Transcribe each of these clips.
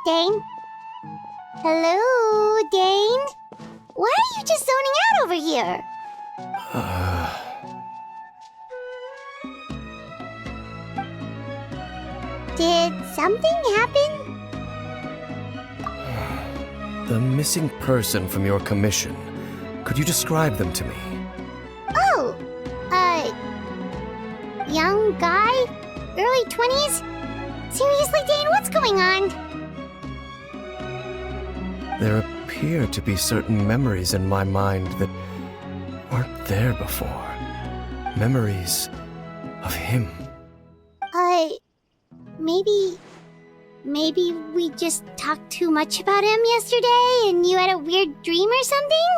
Dane? Hello, Dane? Why are you just zoning out over here? Did something happen? The missing person from your commission. Could you describe them to me? Oh, young guy? Early 20s? Seriously, Dane, what's going on? There appear to be certain memories in my mind that weren't there before. Memories of him. Maybe we just talked too much about him yesterday and you had a weird dream or something?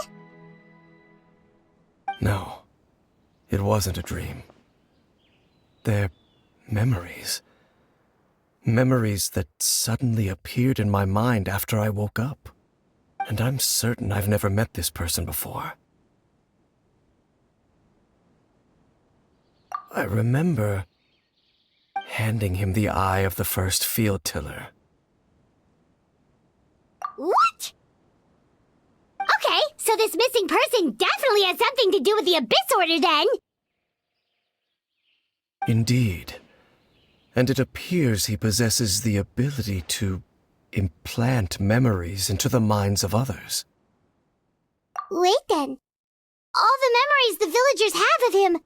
No, it wasn't a dream. They're memories. Memories that suddenly appeared in my mind after I woke up. And I'm certain I've never met this person before. I remember handing him the eye of the first field tiller. What? Okay, so this missing person definitely has something to do with the Abyss Order then! Indeed. And it appears he possesses the ability to implant memories into the minds of others. Wait then. All the memories the villagers have of him,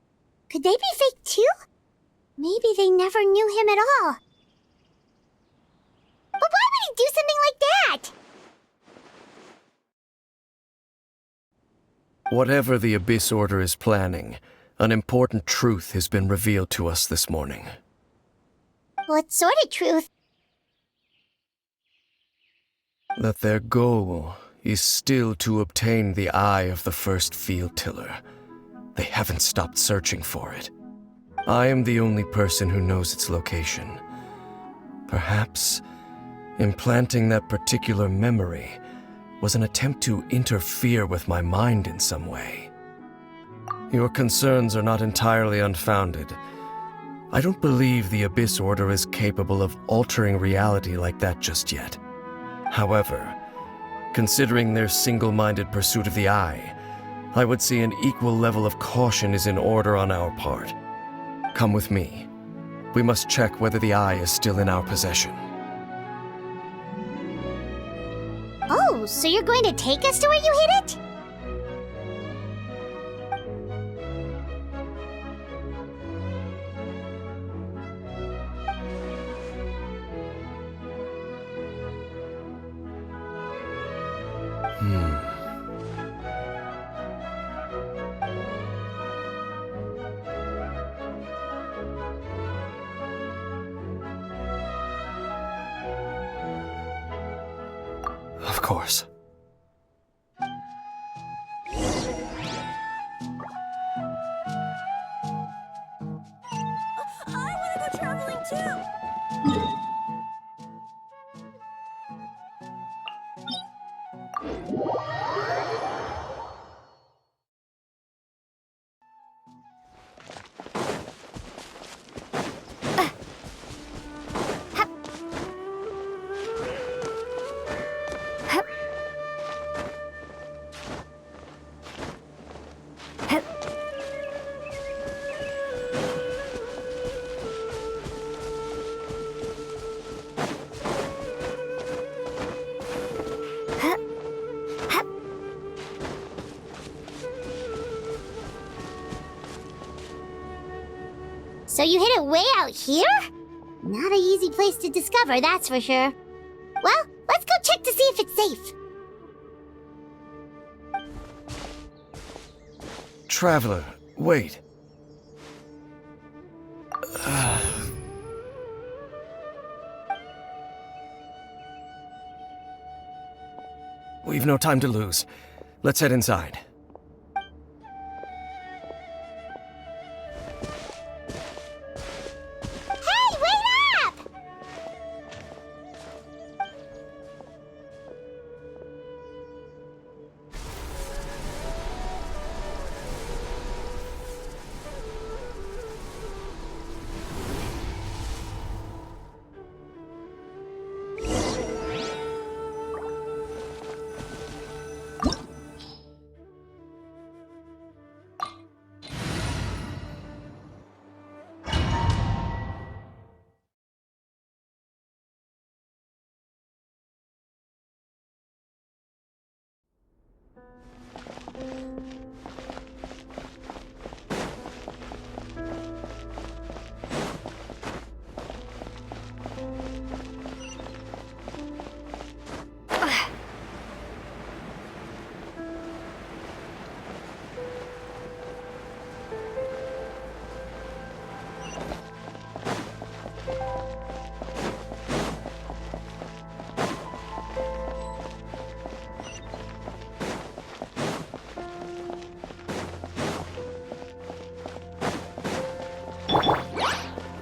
could they be fake too? Maybe they never knew him at all. But why would he do something like that? Whatever the Abyss Order is planning, an important truth has been revealed to us this morning. What sort of truth? That their goal is still to obtain the eye of the first field tiller. They haven't stopped searching for it. I am the only person who knows its location. Perhaps implanting that particular memory was an attempt to interfere with my mind in some way. Your concerns are not entirely unfounded. I don't believe the Abyss Order is capable of altering reality like that just yet. However, considering their single-minded pursuit of the eye, I would say an equal level of caution is in order on our part. Come with me. We must check whether the eye is still in our possession. Oh, so you're going to take us to where you hid it? Of course. I want to go traveling too! So you hid it way out here? Not an easy place to discover, that's for sure. Well, let's go check to see if it's safe. Traveler, wait. We've no time to lose. Let's head inside. Hey, wait up!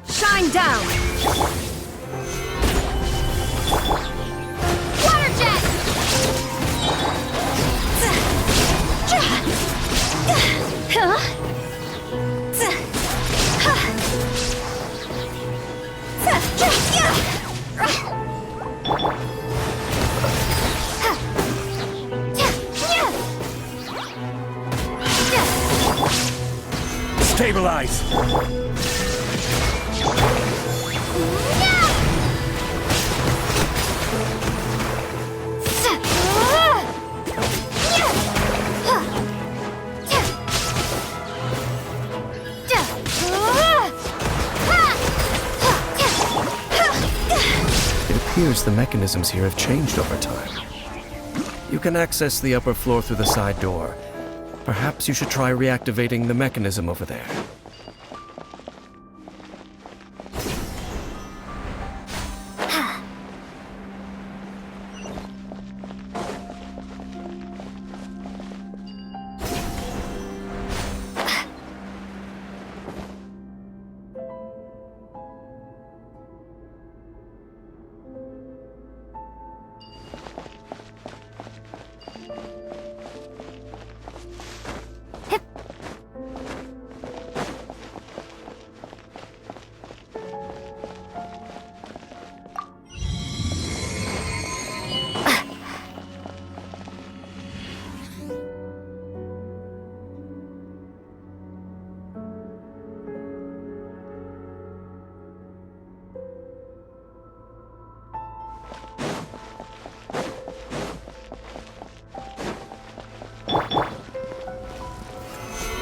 Shine down! Water jet! Stabilize! It appears the mechanisms here have changed over time. You can access the upper floor through the side door. Perhaps you should try reactivating the mechanism over there.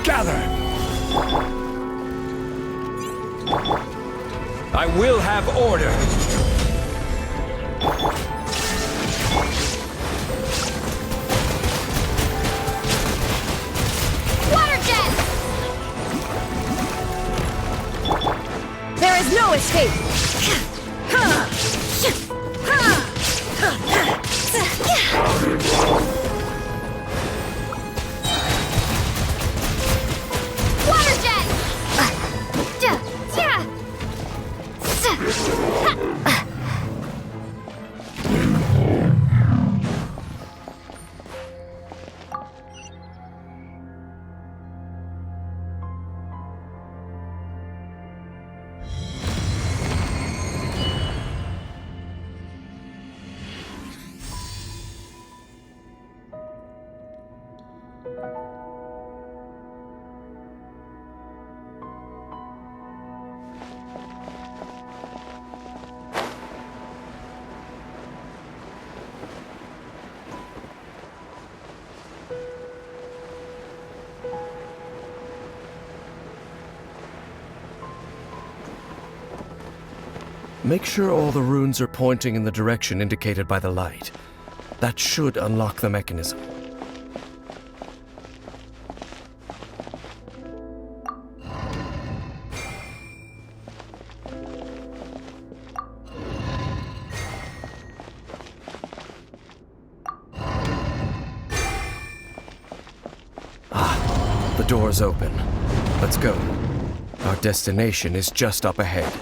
Gather! I will have order! Water jet! There is no escape! Water jet! Make sure all the runes are pointing in the direction indicated by the light. That should unlock the mechanism. The door's open. Let's go. Our destination is just up ahead.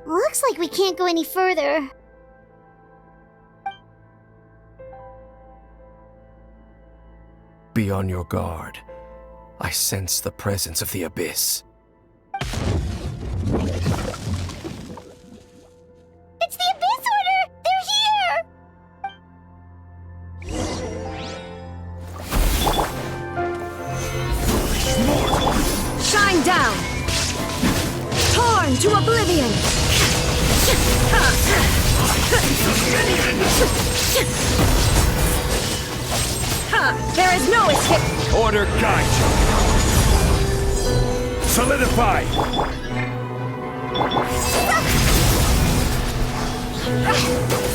Looks like we can't go any further. Be on your guard. I sense the presence of the Abyss. It's the Abyss Order! They're here! Shine down! Torn to oblivion! There is no escape! Order guide you! Solidify!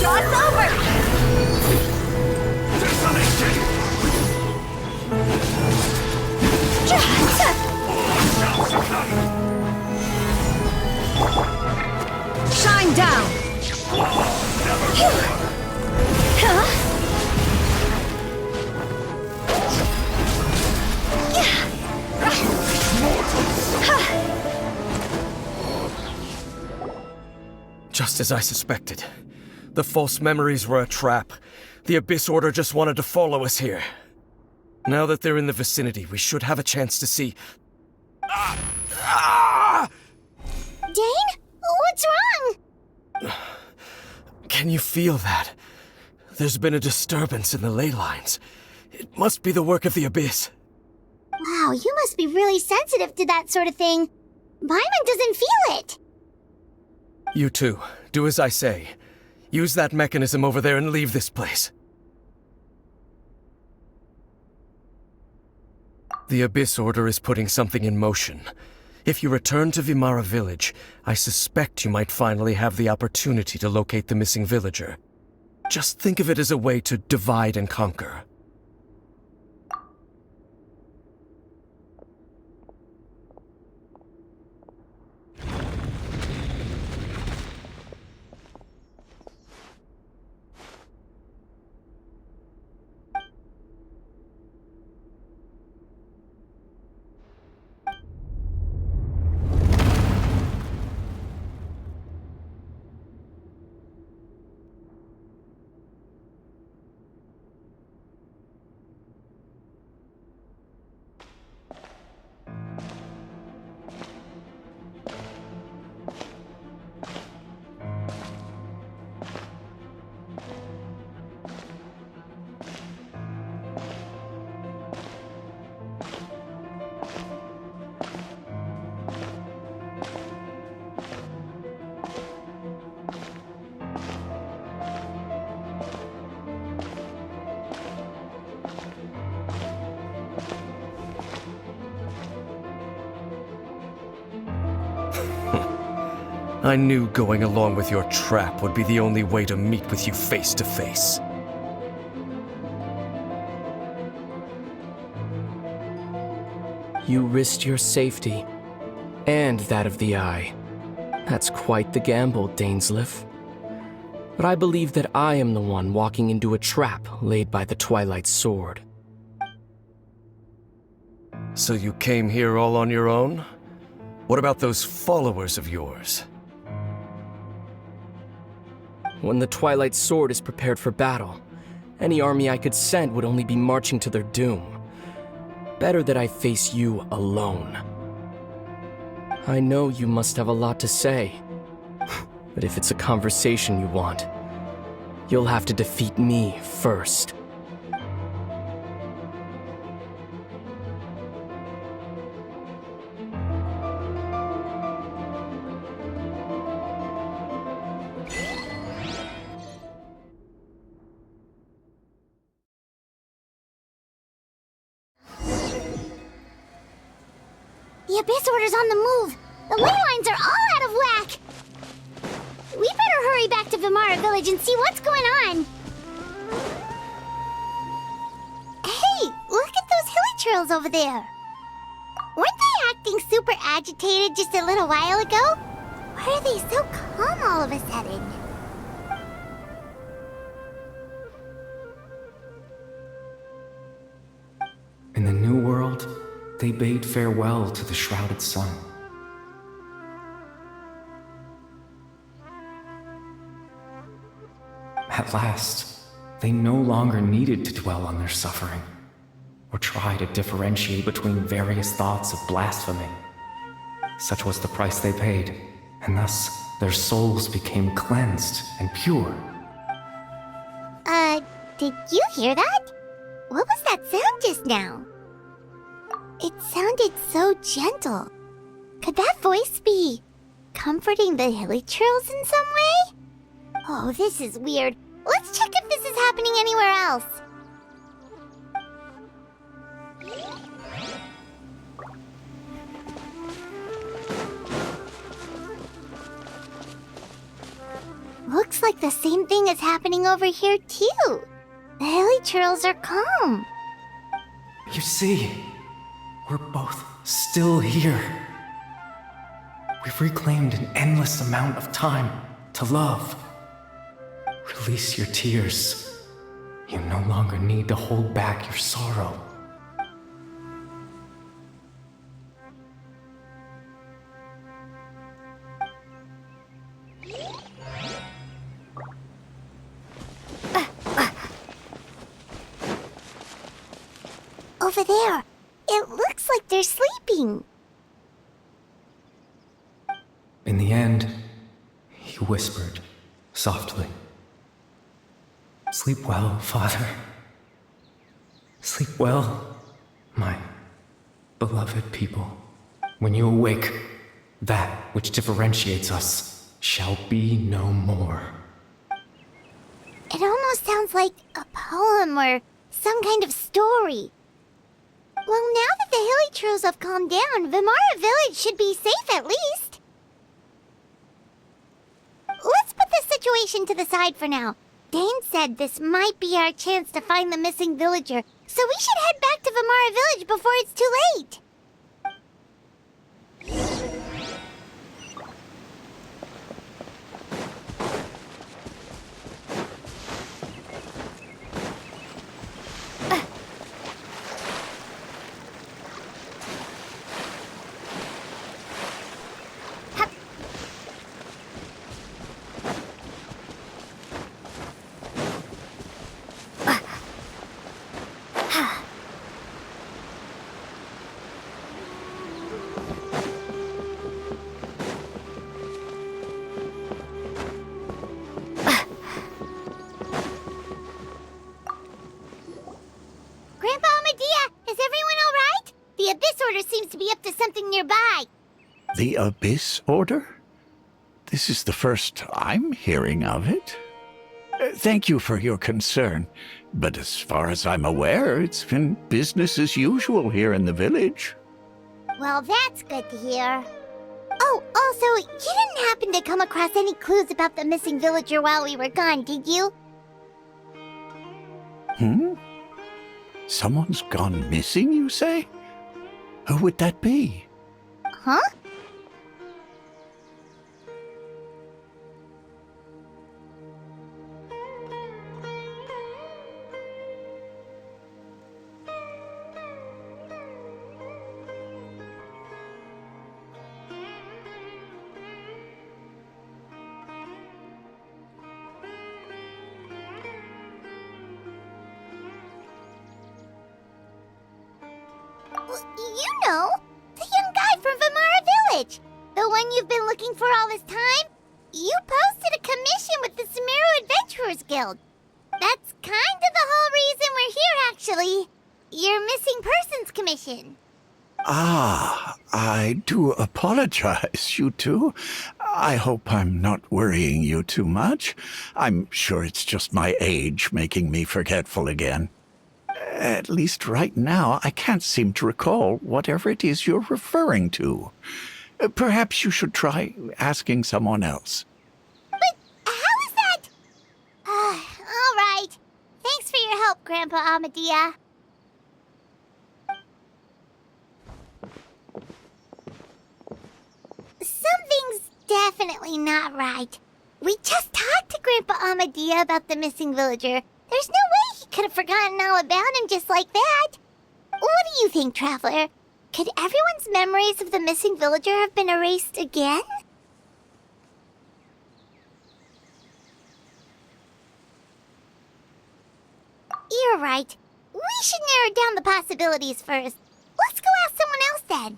Jaw's over! Desolation! Shine down! Just as I suspected. The false memories were a trap. The Abyss Order just wanted to follow us here. Now that they're in the vicinity, we should have a chance to see... Dane? What's wrong? Can you feel that? There's been a disturbance in the ley lines. It must be the work of the Abyss. Wow, you must be really sensitive to that sort of thing. Paimon doesn't feel it. You too. Do as I say. Use that mechanism over there and leave this place. The Abyss Order is putting something in motion. If you return to Vimara Village, I suspect you might finally have the opportunity to locate the missing villager. Just think of it as a way to divide and conquer. I knew going along with your trap would be the only way to meet with you face to face. You risked your safety, and that of the Eye. That's quite the gamble, Dainsleif. But I believe that I am the one walking into a trap laid by the Twilight Sword. So you came here all on your own? What about those followers of yours? When the Twilight Sword is prepared for battle, any army I could send would only be marching to their doom. Better that I face you alone. I know you must have a lot to say, but if it's a conversation you want, you'll have to defeat me first. The Abyss Order's on the move. The ley lines are all out of whack. We better hurry back to Vimara Village and see what's going on. Hey, look at those hilly trails over there. Weren't they acting super agitated just a little while ago? Why are they so calm all of a sudden? In the New World, they bade farewell to the shrouded sun. At last, they no longer needed to dwell on their suffering, or try to differentiate between various thoughts of blasphemy. Such was the price they paid, and thus their souls became cleansed and pure. Did you hear that? What was that sound just now? It sounded so gentle. Could that voice be comforting the hilly trails in some way? Oh, this is weird. Let's check if this is happening anywhere else. Looks like the same thing is happening over here too. The hilly trails are calm. You see, we're both still here. We've reclaimed an endless amount of time to love. Release your tears. You no longer need to hold back your sorrow. Over there. It looks like they're sleeping. In the end, he whispered softly. Sleep well, Father. Sleep well, my beloved people. When you awake, that which differentiates us shall be no more. It almost sounds like a poem or some kind of story. Well, now that the hilly trails have calmed down, Vimara Village should be safe at least. Let's put this situation to the side for now. Dane said this might be our chance to find the missing villager, so we should head back to Vimara Village before it's too late. Seems to be up to something nearby. The Abyss Order? This is the first I'm hearing of it. Thank you for your concern, but as far as I'm aware, it's been business as usual here in the village. Well, that's good to hear. Oh, also, you didn't happen to come across any clues about the missing villager while we were gone, did you? Someone's gone missing, you say? Who would that be? Huh? You know, the young guy from Vimara Village. The one you've been looking for all this time. You posted a commission with the Sumeru Adventurers Guild. That's kind of the whole reason we're here, actually. Your missing persons commission. Ah, I do apologize, you two. I hope I'm not worrying you too much. I'm sure it's just my age making me forgetful again. At least right now, I can't seem to recall whatever it is you're referring to. Perhaps you should try asking someone else. But how is that? All right. Thanks for your help, Grandpa Amadea. Something's definitely not right. We just talked to Grandpa Amadea about the missing villager. There's no way he could have forgotten all about him just like that. What do you think, Traveler? Could everyone's memories of the missing villager have been erased again? You're right. We should narrow down the possibilities first. Let's go ask someone else then.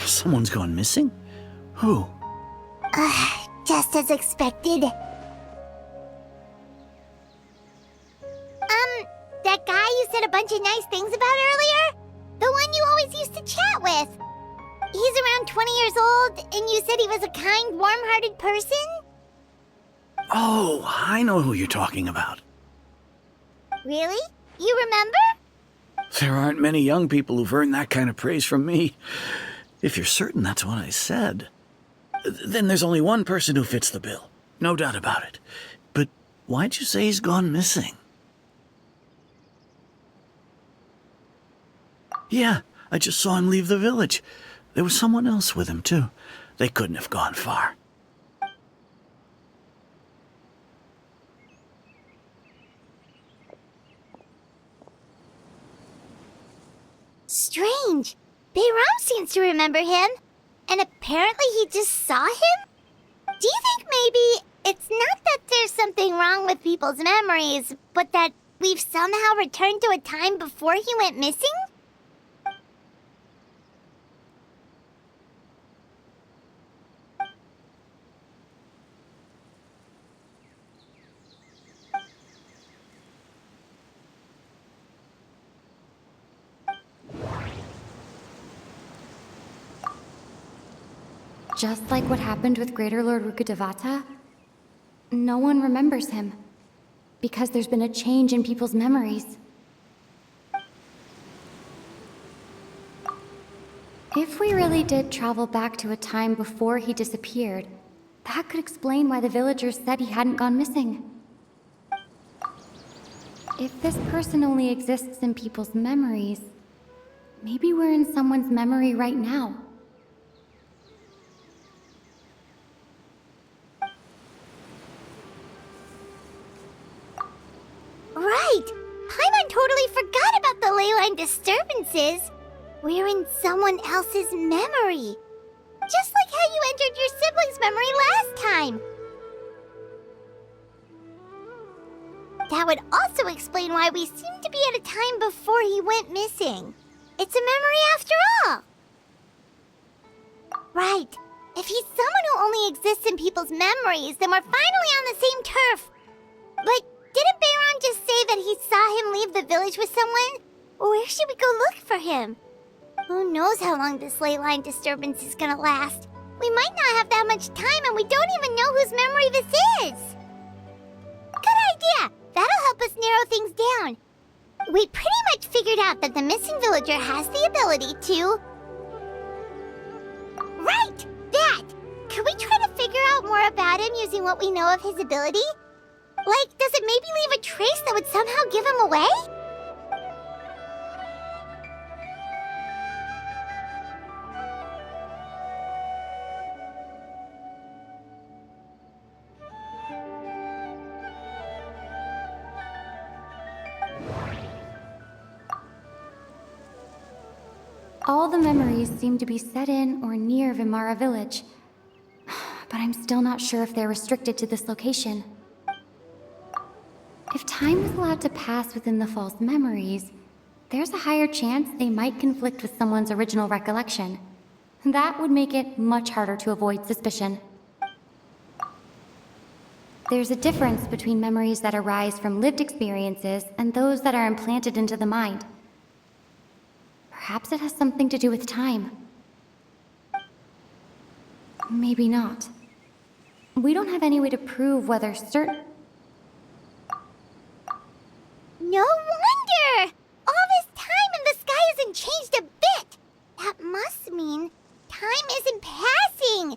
Someone's gone missing? Who? Just as expected. That guy you said a bunch of nice things about earlier? The one you always used to chat with. He's around 20 years old, and you said he was a kind, warm-hearted person? Oh, I know who you're talking about. Really? You remember? There aren't many young people who've earned that kind of praise from me. If you're certain that's what I said, then there's only one person who fits the bill. No doubt about it. But why'd you say he's gone missing? Yeah, I just saw him leave the village. There was someone else with him, too. They couldn't have gone far. Strange. Bayram seems to remember him. And apparently he just saw him? Do you think maybe it's not that there's something wrong with people's memories, but that we've somehow returned to a time before he went missing? Just like what happened with Greater Lord Rukkhadevata, no one remembers him, because there's been a change in people's memories. If we really did travel back to a time before he disappeared, that could explain why the villagers said he hadn't gone missing. If this person only exists in people's memories, maybe we're in someone's memory right now. Right! Paimon totally forgot about the ley line disturbances. We're in someone else's memory. Just like how you entered your sibling's memory last time. That would also explain why we seem to be at a time before he went missing. It's a memory after all. Right. If he's someone who only exists in people's memories, then we're finally on the same turf. But didn't Bayron just say that he saw him leave the village with someone? Where should we go look for him? Who knows how long this ley line disturbance is gonna last? We might not have that much time, and we don't even know whose memory this is. Good idea! That'll help us narrow things down. We pretty much figured out that the missing villager has the ability to... Right! That! Can we try to figure out more about him using what we know of his ability? Like, does it maybe leave a trace that would somehow give him away? All the memories seem to be set in or near Vimara village. but I'm still not sure if they're restricted to this location. If time was allowed to pass within the false memories, there's a higher chance they might conflict with someone's original recollection. That would make it much harder to avoid suspicion. There's a difference between memories that arise from lived experiences and those that are implanted into the mind. Perhaps it has something to do with time. Maybe not. We don't have any way to prove whether certain... No wonder! All this time and the sky hasn't changed a bit! That must mean time isn't passing!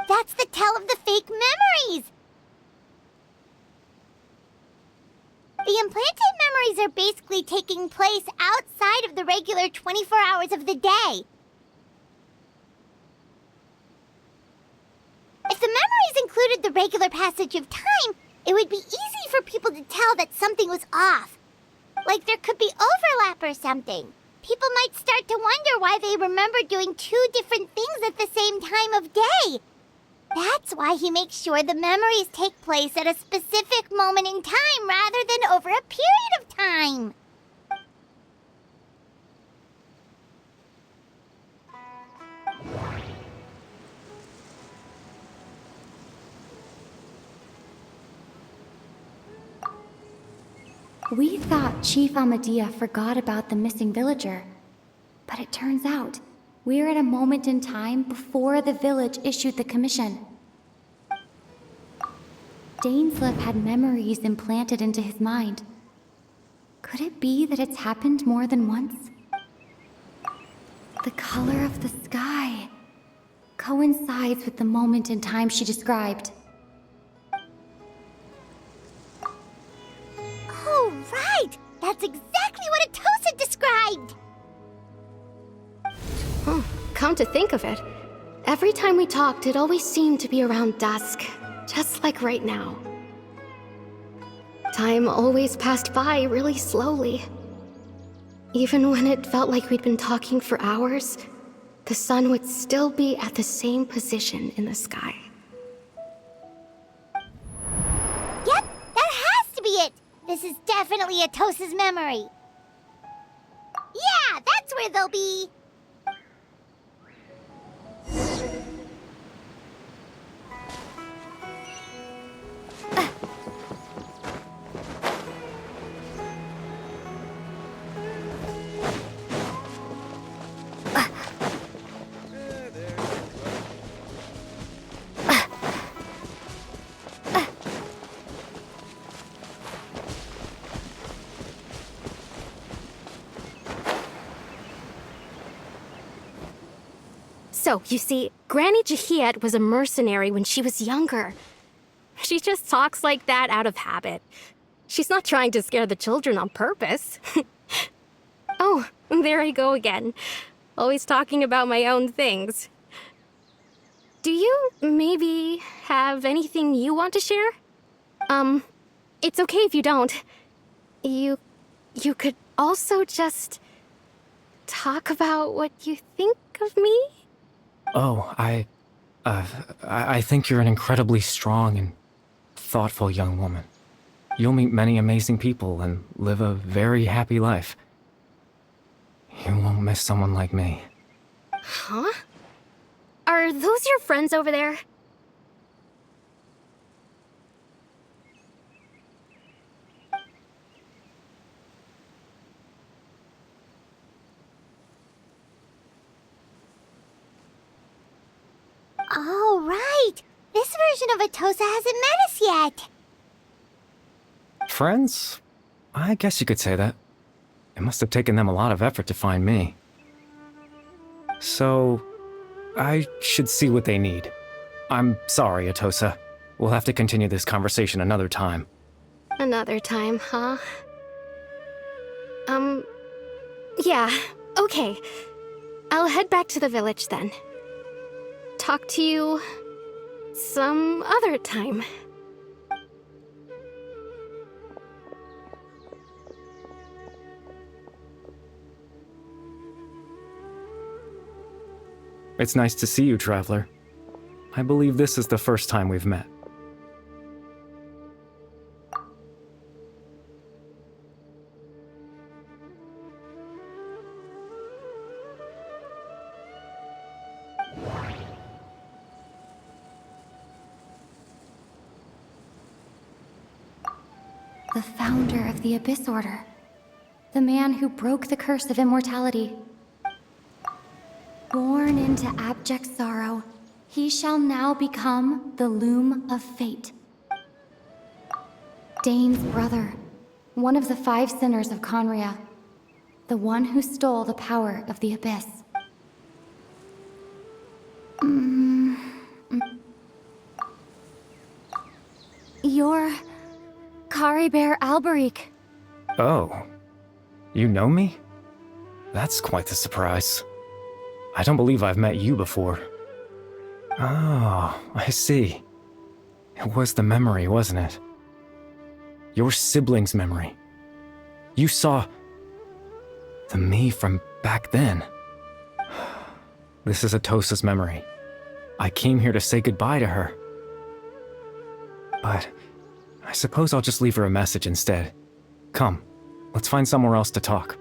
That's the tell of the fake memories! The implanted memories are basically taking place outside of the regular 24 hours of the day. If the memories included the regular passage of time, it would be easy for people to tell that something was off. Like there could be overlap or something. People might start to wonder why they remember doing two different things at the same time of day. That's why he makes sure the memories take place at a specific moment in time rather than over a period of time. We thought Chief Amadea forgot about the missing villager, but it turns out we're at a moment in time before the village issued the commission. Dainslev had memories implanted into his mind. Could it be that it's happened more than once? The color of the sky coincides with the moment in time she described. Oh, right! That's exactly what Atosa described! Come to think of it, every time we talked, it always seemed to be around dusk, just like right now. Time always passed by really slowly. Even when it felt like we'd been talking for hours, the sun would still be at the same position in the sky. Yep, that has to be it! This is definitely Atosa's memory. Yeah, that's where they'll be! So, you see, Granny Jahiet was a mercenary when she was younger. She just talks like that out of habit. She's not trying to scare the children on purpose. Oh, there I go again. Always talking about my own things. Do you maybe have anything you want to share? It's okay if you don't. You could also just talk about what you think of me? Oh, I think you're an incredibly strong and thoughtful young woman. You'll meet many amazing people and live a very happy life. You won't miss someone like me. Huh? Are those your friends over there? Oh, right! This version of Atosa hasn't met us yet! Friends? I guess you could say that. It must have taken them a lot of effort to find me. So, I should see what they need. I'm sorry, Atosa. We'll have to continue this conversation another time. Another time, huh? Yeah, okay. I'll head back to the village then. Talk to you some other time. It's nice to see you, Traveler. I believe this is the first time we've met. The founder of the Abyss Order. The man who broke the curse of immortality. Born into abject sorrow, he shall now become the Loom of Fate. Dane's brother, one of the 5 sinners of Conria. The one who stole the power of the Abyss. You're Caribert Alberic. Oh. You know me? That's quite the surprise. I don't believe I've met you before. Oh, I see. It was the memory, wasn't it? Your sibling's memory. You saw the me from back then. This is Atosa's memory. I came here to say goodbye to her. But I suppose I'll just leave her a message instead. Come, let's find somewhere else to talk.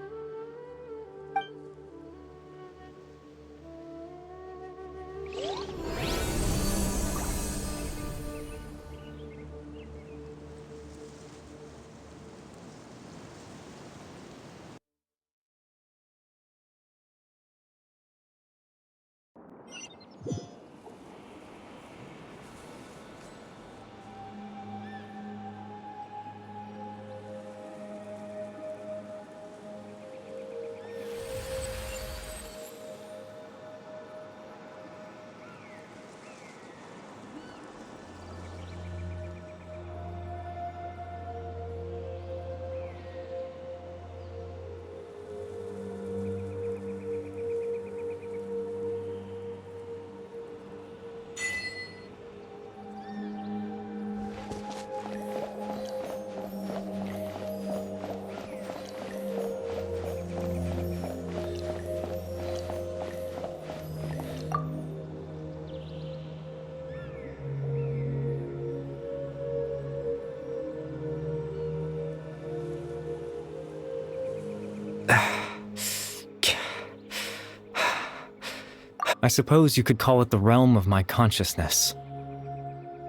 I suppose you could call it the realm of my consciousness.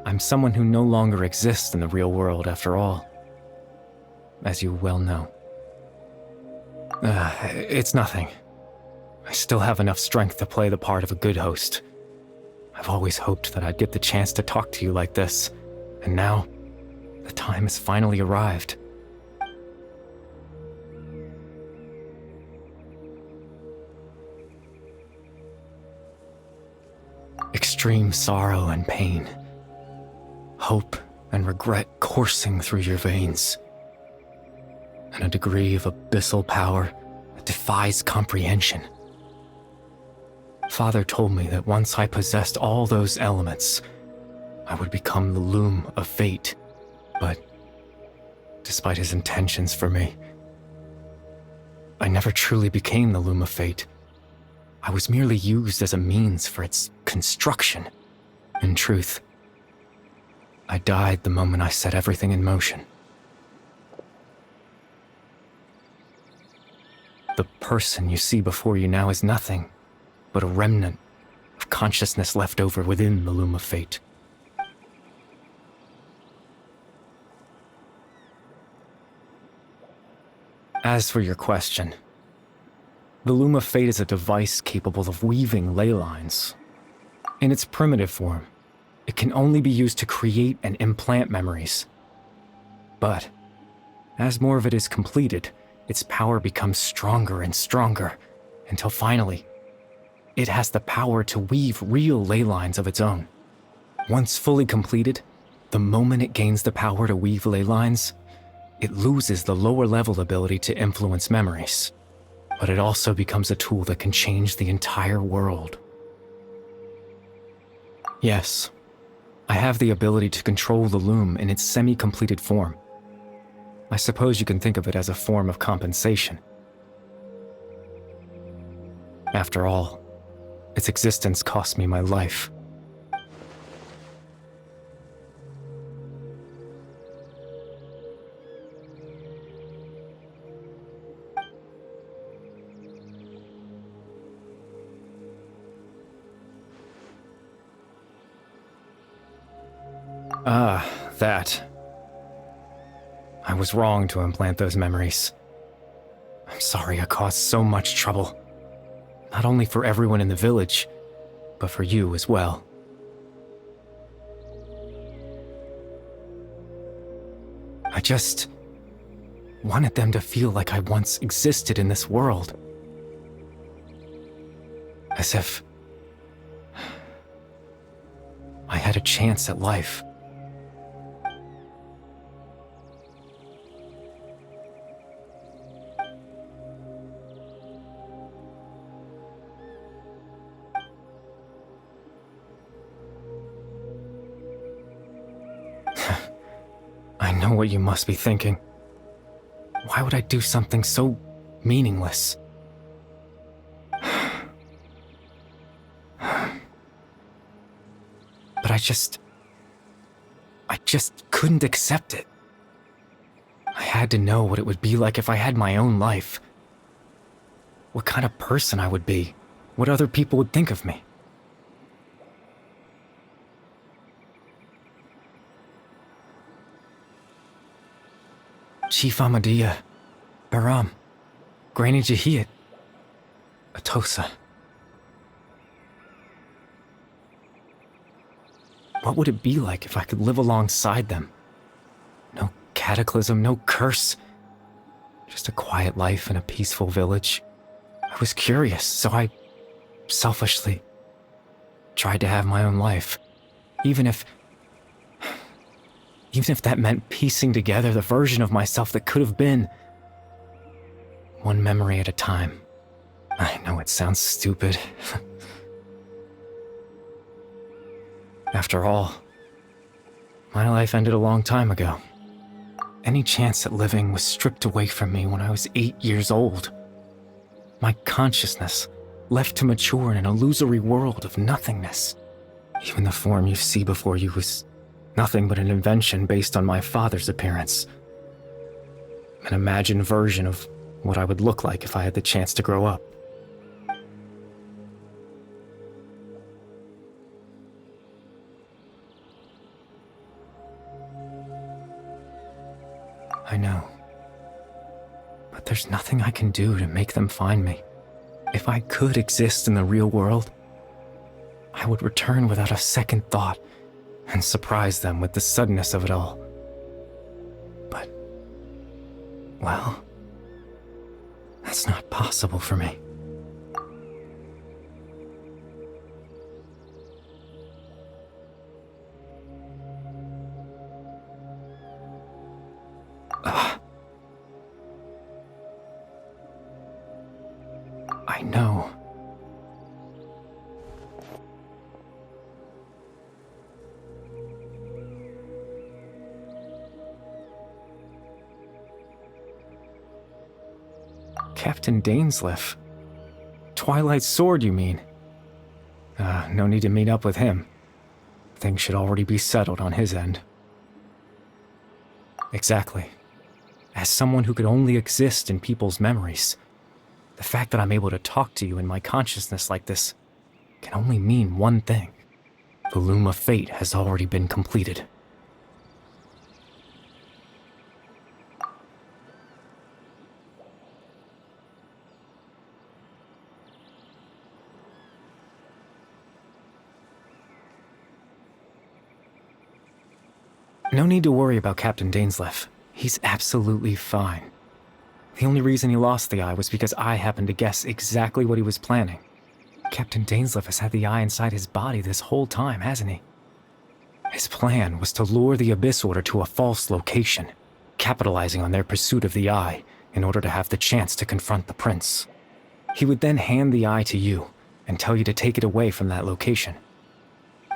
I'm someone who no longer exists in the real world after all, as you well know. It's nothing. I still have enough strength to play the part of a good host. I've always hoped that I'd get the chance to talk to you like this, and now, the time has finally arrived. Extreme sorrow and pain, hope and regret coursing through your veins, and a degree of abyssal power that defies comprehension. Father told me that once I possessed all those elements, I would become the Loom of Fate, but despite his intentions for me, I never truly became the Loom of Fate. I was merely used as a means for its construction. In truth, I died the moment I set everything in motion. The person you see before you now is nothing but a remnant of consciousness left over within the Loom of Fate. As for your question, the Loom of Fate is a device capable of weaving ley lines. In its primitive form, it can only be used to create and implant memories. But, as more of it is completed, its power becomes stronger and stronger, until finally, it has the power to weave real ley lines of its own. Once fully completed, the moment it gains the power to weave ley lines, it loses the lower-level ability to influence memories. But it also becomes a tool that can change the entire world. Yes, I have the ability to control the Loom in its semi-completed form. I suppose you can think of it as a form of compensation. After all, its existence cost me my life. That. I was wrong to implant those memories. I'm sorry I caused so much trouble. Not only for everyone in the village, but for you as well. I just wanted them to feel like I once existed in this world. As if I had a chance at life. I know what you must be thinking. Why would I do something so meaningless? But I just couldn't accept it. I had to know what it would be like if I had my own life. What kind of person I would be. What other people would think of me. Chief Ahmadiyya, Baram, Granny G.I.X, Atosa. What would it be like if I could live alongside them? No cataclysm, no curse. Just a quiet life in a peaceful village. I was curious, so I selfishly tried to have my own life. Even if that meant piecing together the version of myself that could have been. One memory at a time. I know it sounds stupid. After all, my life ended a long time ago. Any chance at living was stripped away from me when I was 8 years old. My consciousness left to mature in an illusory world of nothingness. Even the form you see before you was nothing but an invention based on my father's appearance. An imagined version of what I would look like if I had the chance to grow up. I know. But there's nothing I can do to make them find me. If I could exist in the real world, I would return without a second thought and surprise them with the suddenness of it all. But, well, that's not possible for me. I know. Captain Dainsleif. Twilight Sword, you mean? No need to meet up with him. Things should already be settled on his end. Exactly. As someone who could only exist in people's memories, the fact that I'm able to talk to you in my consciousness like this can only mean one thing. The loom of fate has already been completed. No need to worry about Captain Dainsleif. He's absolutely fine. The only reason he lost the eye was because I happened to guess exactly what he was planning. Captain Dainsleif has had the eye inside his body this whole time, hasn't he? His plan was to lure the Abyss Order to a false location, capitalizing on their pursuit of the eye in order to have the chance to confront the prince. He would then hand the eye to you and tell you to take it away from that location.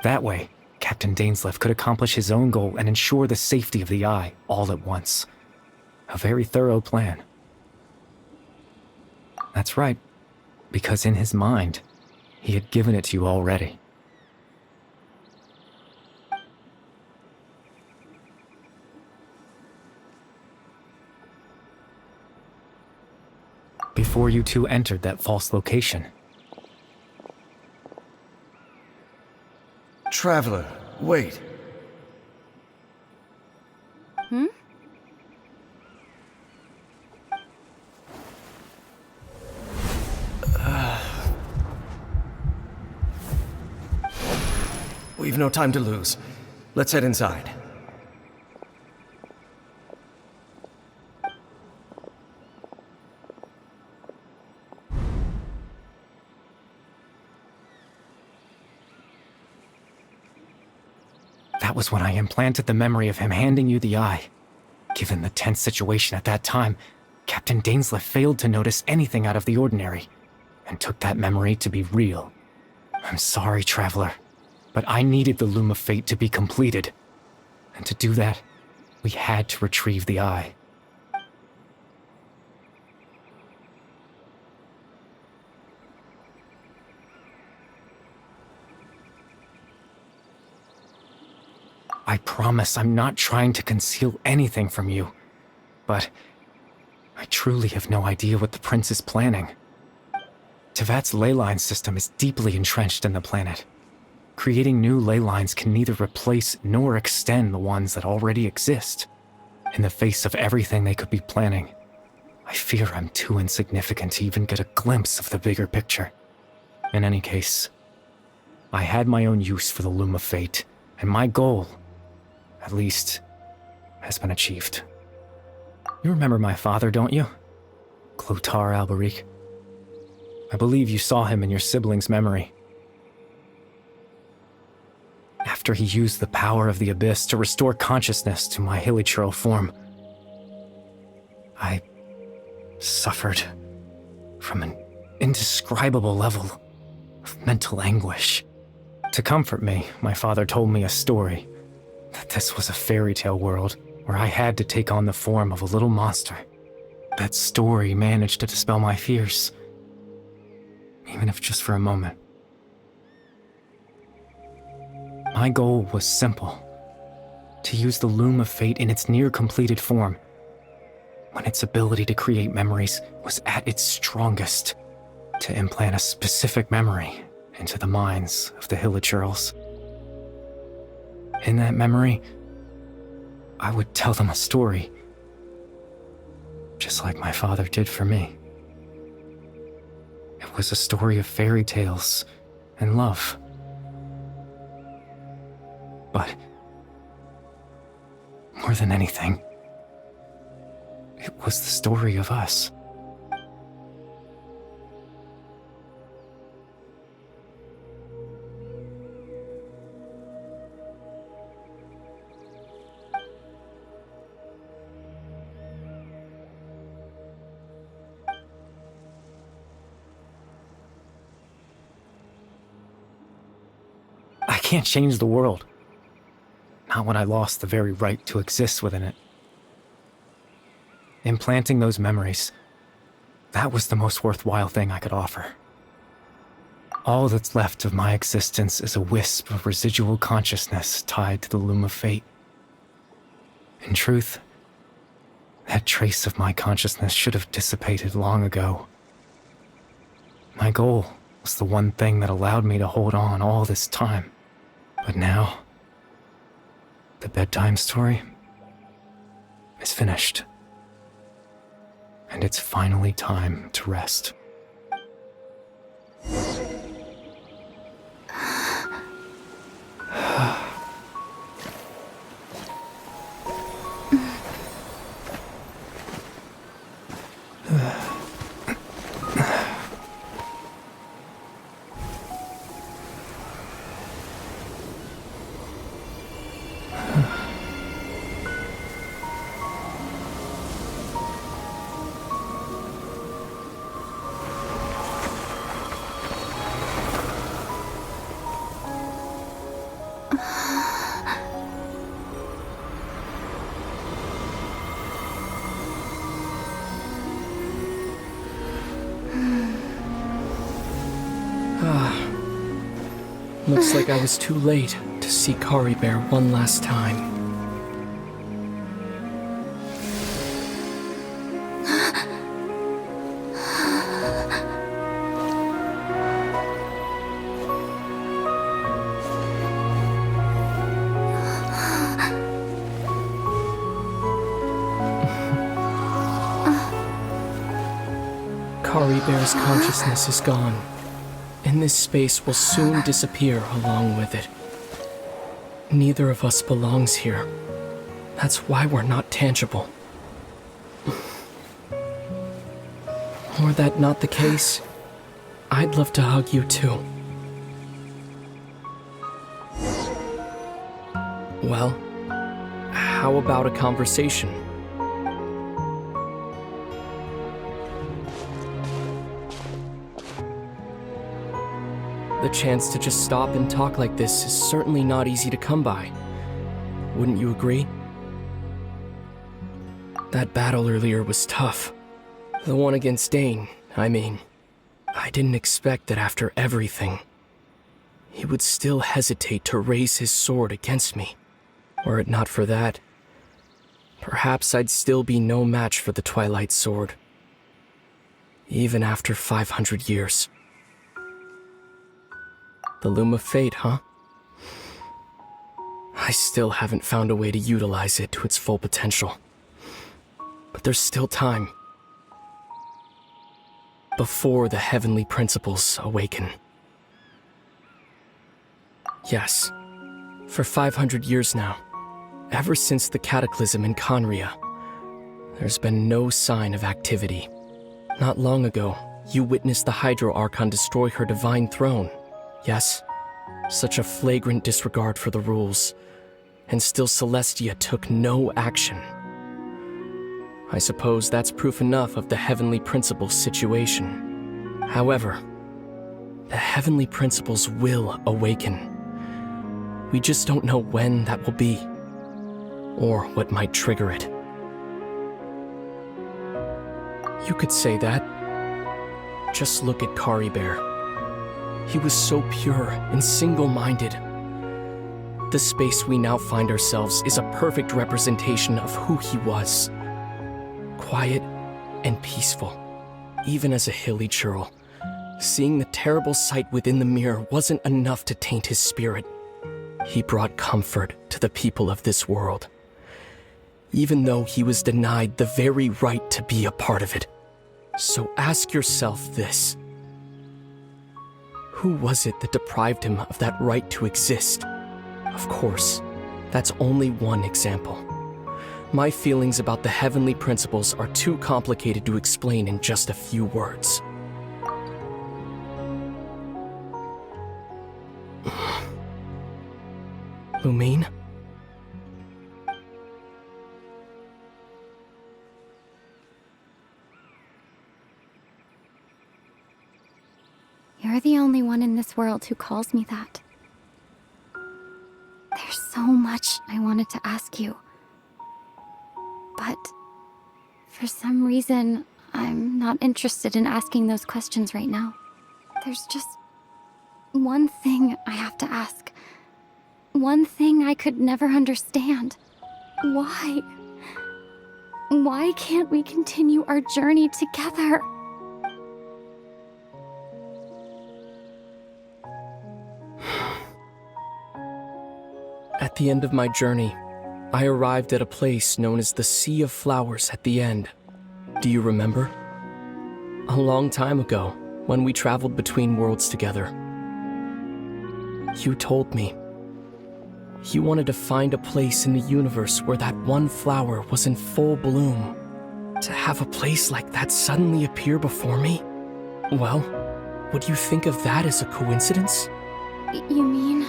That way, Captain Dainsleif could accomplish his own goal and ensure the safety of the eye all at once. A very thorough plan. That's right, because in his mind, he had given it to you already. Before you two entered that false location. Traveler, wait. We've no time to lose. Let's head inside. That was when I implanted the memory of him handing you the eye. Given the tense situation at that time, Captain Dainsleif failed to notice anything out of the ordinary, and took that memory to be real. I'm sorry, Traveler, but I needed the Loom of Fate to be completed. And to do that, we had to retrieve the eye. I promise I'm not trying to conceal anything from you, but I truly have no idea what the Prince is planning. Tevat's ley line system is deeply entrenched in the planet. Creating new ley lines can neither replace nor extend the ones that already exist. In the face of everything they could be planning, I fear I'm too insignificant to even get a glimpse of the bigger picture. In any case, I had my own use for the Loom of Fate, and my goal, at least, has been achieved. You remember my father, don't you? Clotar Alberic. I believe you saw him in your sibling's memory. After he used the power of the Abyss to restore consciousness to my hilichurl form, I suffered from an indescribable level of mental anguish. To comfort me, my father told me a story, that this was a fairy tale world where I had to take on the form of a little monster. That story managed to dispel my fears, even if just for a moment. My goal was simple: to use the Loom of Fate in its near-completed form, when its ability to create memories was at its strongest, to implant a specific memory into the minds of the hilichurls. In that memory, I would tell them a story, just like my father did for me. It was a story of fairy tales and love. But more than anything, it was the story of us. I can't change the world. Not when I lost the very right to exist within it. Implanting those memories, that was the most worthwhile thing I could offer. All that's left of my existence is a wisp of residual consciousness tied to the Loom of Fate. In truth, that trace of my consciousness should have dissipated long ago. My goal was the one thing that allowed me to hold on all this time. But now, the bedtime story is finished. And it's finally time to rest. Looks like I was too late to see Kari Bear one last time. Kari Bear's consciousness is gone, and this space will soon disappear along with it. Neither of us belongs here. That's why we're not tangible. Were that not the case, I'd love to hug you too. Well, how about a conversation? The chance to just stop and talk like this is certainly not easy to come by. Wouldn't you agree? That battle earlier was tough. The one against Dane, I mean. I didn't expect that after everything, he would still hesitate to raise his sword against me. Were it not for that, perhaps I'd still be no match for the Twilight Sword. Even after 500 years. The Loom of Fate, huh? I still haven't found a way to utilize it to its full potential. But there's still time. Before the heavenly principles awaken. Yes, for 500 years now, ever since the cataclysm in Conria, there's been no sign of activity. Not long ago, you witnessed the Hydro Archon destroy her divine throne. Yes, such a flagrant disregard for the rules, and still Celestia took no action. I suppose that's proof enough of the Heavenly Principles situation. However, the Heavenly Principles will awaken. We just don't know when that will be, or what might trigger it. You could say that. Just look at Kari Bear. He was so pure and single-minded. The space we now find ourselves is a perfect representation of who he was. Quiet and peaceful, even as a hilly churl. Seeing the terrible sight within the mirror wasn't enough to taint his spirit. He brought comfort to the people of this world, even though he was denied the very right to be a part of it. So ask yourself this. Who was it that deprived him of that right to exist? Of course, that's only one example. My feelings about the Heavenly Principles are too complicated to explain in just a few words. Lumine? You're the only one in this world who calls me that. There's so much I wanted to ask you. But for some reason, I'm not interested in asking those questions right now. There's just one thing I have to ask. One thing I could never understand. Why? Why can't we continue our journey together? At the end of my journey, I arrived at a place known as the Sea of Flowers at the end. Do you remember? A long time ago, when we traveled between worlds together. You told me. You wanted to find a place in the universe where that one flower was in full bloom. To have a place like that suddenly appear before me? Well, would you think of that as a coincidence? You mean?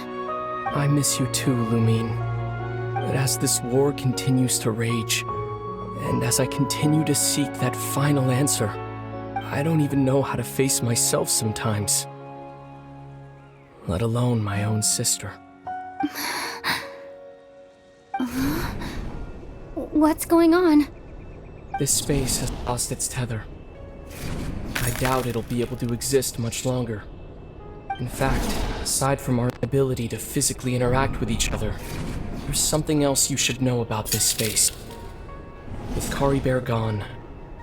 I miss you too, Lumine. But as this war continues to rage, and as I continue to seek that final answer, I don't even know how to face myself sometimes. Let alone my own sister. What's going on? This space has lost its tether. I doubt it'll be able to exist much longer. In fact, aside from our ability to physically interact with each other, there's something else you should know about this space. With Kari Bear gone,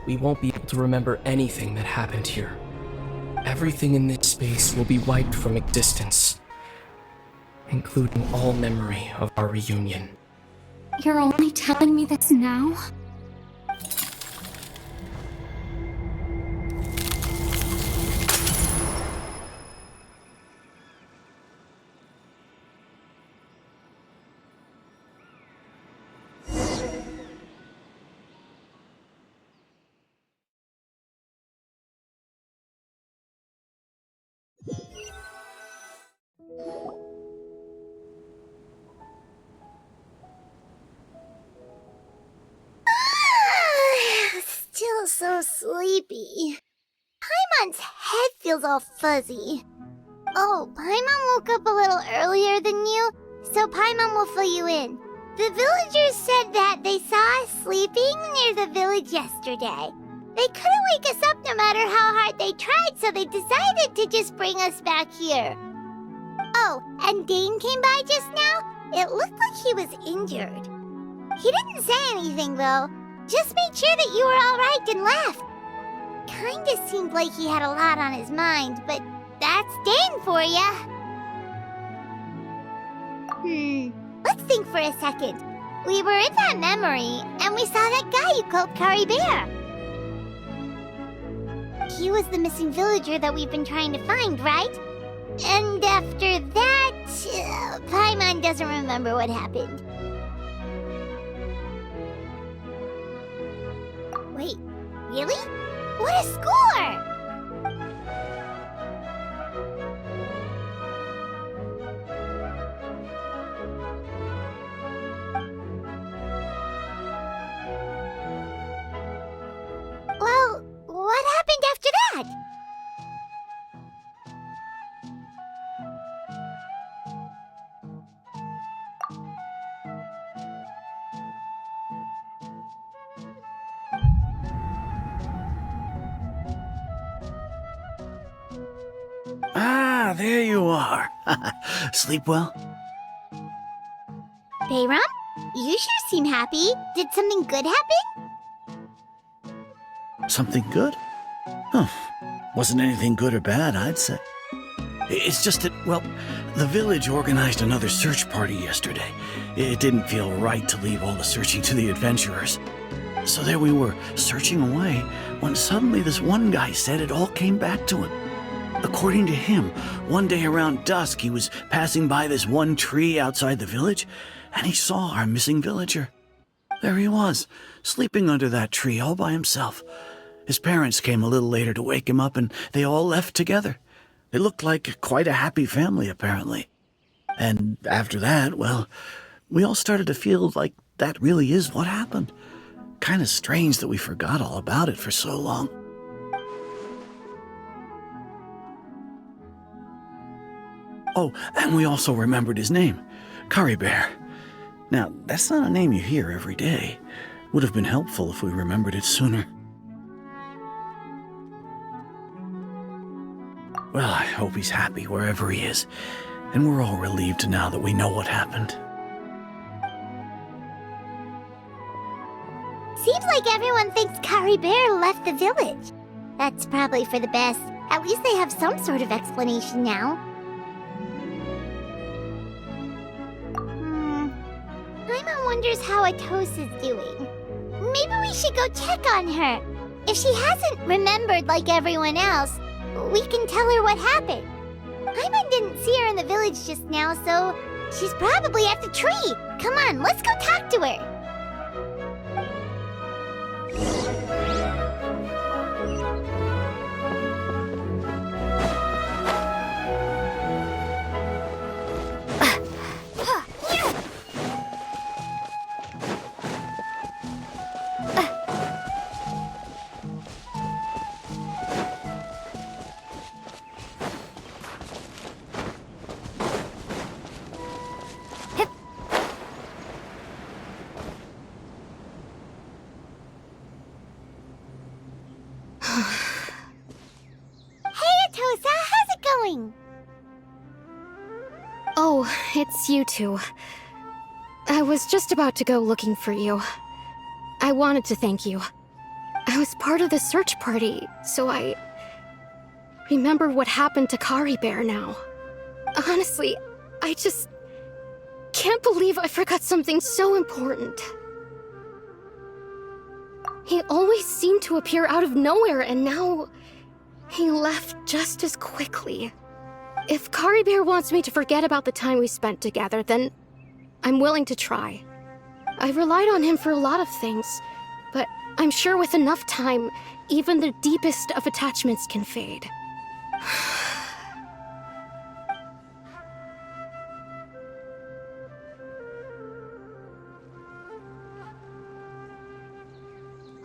we won't be able to remember anything that happened here. Everything in this space will be wiped from existence, including all memory of our reunion. You're only telling me this now? sleepy. Paimon's head feels all fuzzy. Oh, Paimon woke up a little earlier than you, so Paimon will fill you in. The villagers said that they saw us sleeping near the village yesterday. They couldn't wake us up no matter how hard they tried, so they decided to just bring us back here. Oh, and Dane came by just now. It looked like he was injured. He didn't say anything, though. Just made sure that you were all right and left. Kinda seemed like he had a lot on his mind, but that's Dane for ya. Let's think for a second. We were in that memory, and we saw that guy you called Kari Bear. He was the missing villager that we've been trying to find, right? And after that, Paimon doesn't remember what happened. Wait, really? What a score! Well, what happened after that? Ah, there you are. Sleep well? Bayram, you sure seem happy. Did something good happen? Something good? Huh. Wasn't anything good or bad, I'd say. It's just that, well, the village organized another search party yesterday. It didn't feel right to leave all the searching to the adventurers. So there we were, searching away, when suddenly this one guy said it all came back to him. According to him, one day around dusk, he was passing by this one tree outside the village, and he saw our missing villager. There he was, sleeping under that tree all by himself. His parents came a little later to wake him up, and they all left together. They looked like quite a happy family, apparently. And after that, well, we all started to feel like that really is what happened. Kind of strange that we forgot all about it for so long. Oh, and we also remembered his name, Kari Bear. Now, that's not a name you hear every day. Would have been helpful if we remembered it sooner. Well, I hope he's happy wherever he is, and we're all relieved now that we know what happened. Seems like everyone thinks Kari Bear left the village. That's probably for the best. At least they have some sort of explanation now. Paimon wonders how Atos is doing. Maybe we should go check on her. If she hasn't remembered like everyone else, we can tell her what happened. Paimon didn't see her in the village just now, so she's probably at the tree. Come on, let's go talk to her. Oh, it's you two. I was just about to go looking for you. I wanted to thank you. I was part of the search party, so I remember what happened to Kari Bear now. Honestly, I just can't believe I forgot something so important. He always seemed to appear out of nowhere, and now he left just as quickly. If Kari Bear wants me to forget about the time we spent together, then I'm willing to try. I relied on him for a lot of things, but I'm sure with enough time, even the deepest of attachments can fade.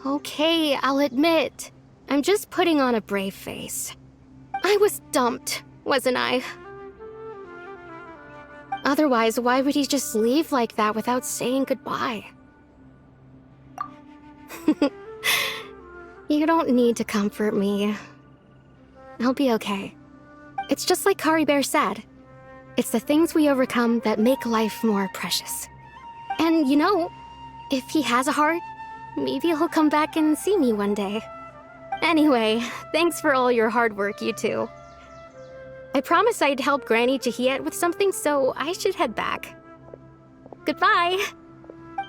Okay, I'll admit. I'm just putting on a brave face. I was dumped, wasn't I? Otherwise, why would he just leave like that without saying goodbye? You don't need to comfort me. I'll be okay. It's just like Kari Bear said. It's the things we overcome that make life more precious. And you know, if he has a heart, maybe he'll come back and see me one day. Anyway, thanks for all your hard work, you two. I promised I'd help Granny G.I.X with something, so I should head back. Goodbye.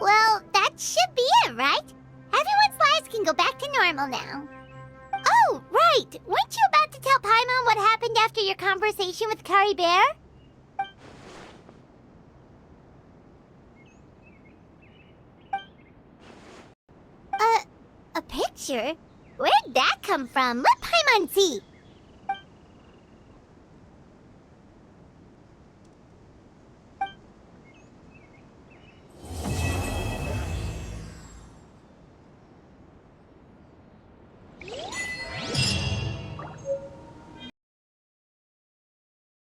Well, that should be it, right? Everyone's lives can go back to normal now. Oh, right! Weren't you about to tell Paimon what happened after your conversation with Kari Bear? A picture? Where'd that come from? Let Paimon see.